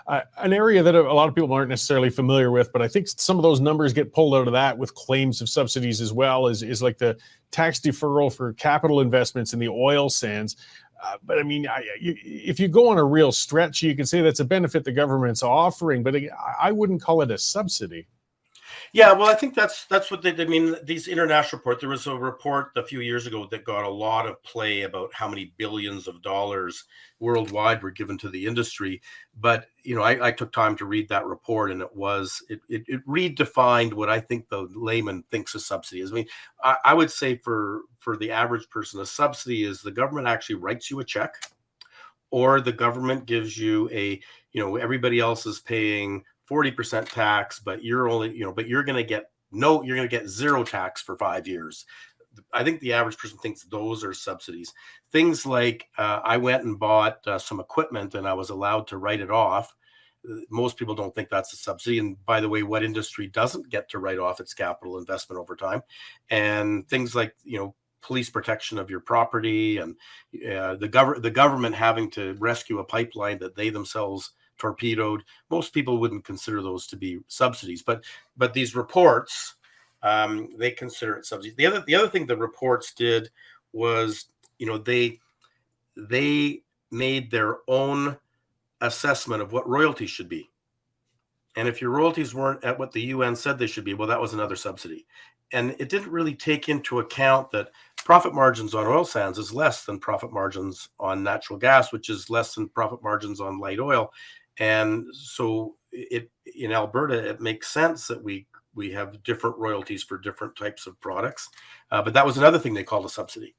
An area that a lot of people aren't necessarily familiar with, but I think some of those numbers get pulled out of that with claims of subsidies as well, is like the tax deferral for capital investments in the oil sands. But I mean, if you go on a real stretch, you can say that's a benefit the government's offering, but I wouldn't call it a subsidy. Yeah, well, I think that's what they did. I mean, these international reports. There was a report a few years ago that got a lot of play about how many billions of dollars worldwide were given to the industry. But I took time to read that report, and it redefined what I think the layman thinks a subsidy is. I mean, I would say for the average person, a subsidy is the government actually writes you a check, or the government gives you everybody else is paying 40% tax, but you're going to get zero tax for 5 years. I think the average person thinks those are subsidies. Things like I went and bought some equipment and I was allowed to write it off. Most people don't think that's a subsidy. And by the way, what industry doesn't get to write off its capital investment over time? And things like, police protection of your property, and the government having to rescue a pipeline that they themselves torpedoed. Most people wouldn't consider those to be subsidies, but these reports, they consider it subsidies. The other thing the reports did was, they made their own assessment of what royalties should be. And if your royalties weren't at what the UN said they should be, well, that was another subsidy. And it didn't really take into account that profit margins on oil sands is less than profit margins on natural gas, which is less than profit margins on light oil. And so in Alberta, it makes sense that we have different royalties for different types of products. But that was another thing they called a subsidy.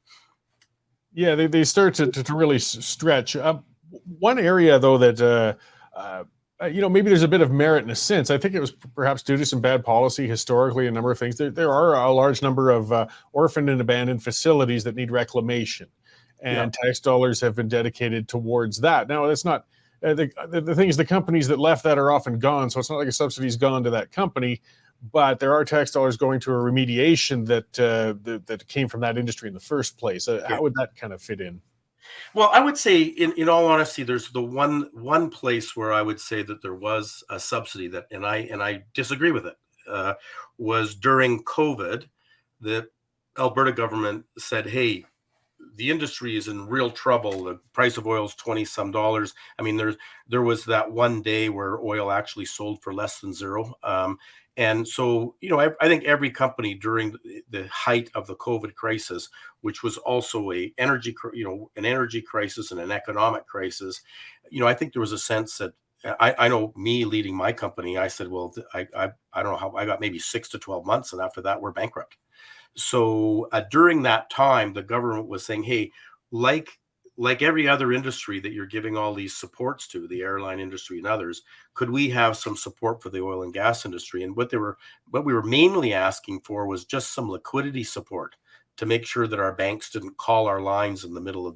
Yeah, they start to really stretch. One area, though, that maybe there's a bit of merit in a sense. I think it was perhaps due to some bad policy historically, a number of things. There are a large number of orphaned and abandoned facilities that need reclamation, and tax dollars have been dedicated towards that. Now, that's not the thing is, the companies that left that are often gone, so it's not like a subsidy's gone to that company, but there are tax dollars going to a remediation that came from that industry in the first place. How would that kind of fit in? Well, I would say, in all honesty, there's the one place where I would say that there was a subsidy that, and I disagree with it, was during COVID. The Alberta government said, "Hey, the industry is in real trouble. The price of oil is $20 some. I mean, there was that one day where oil actually sold for less than zero." And so, I think every company during the height of the COVID crisis, which was also an energy crisis and an economic crisis, I think there was a sense that I know, me leading my company, I said, well, I don't know how, I got maybe 6 to 12 months, and after that, we're bankrupt. So during that time, the government was saying, hey, like every other industry that you're giving all these supports to, the airline industry and others, could we have some support for the oil and gas industry? And what we were mainly asking for was just some liquidity support to make sure that our banks didn't call our lines in the middle of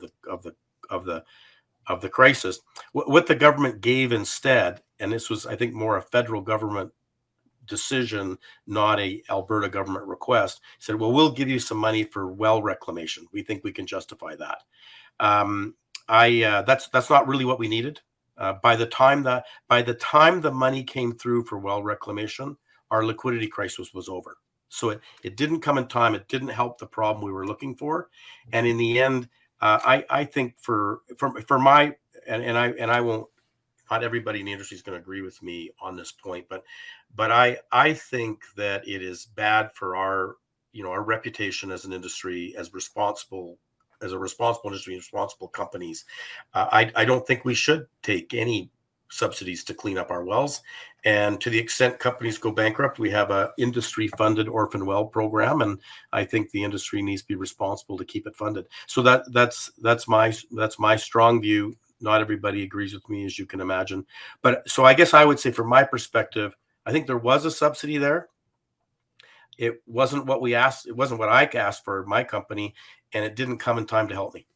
the crisis. What the government gave instead, and this was, I think, more a federal government decision, not a Alberta government request, said, well, we'll give you some money for well reclamation. We think we can justify that. That's not really what we needed. By the time the money came through for well reclamation, our liquidity crisis was over. So it didn't come in time. It didn't help the problem we were looking for. And in the end, I think for my, and I won't, not everybody in the industry is going to agree with me on this point, but I think that it is bad for our reputation as an industry, as a responsible industry, responsible companies. I don't think we should take any subsidies to clean up our wells. And to the extent companies go bankrupt, we have a industry-funded orphan well program, and I think the industry needs to be responsible to keep it funded. So that's my strong view. Not everybody agrees with me, as you can imagine. But so I guess I would say, from my perspective, I think there was a subsidy there. It wasn't what we asked. It wasn't what I asked for my company, and it didn't come in time to help me.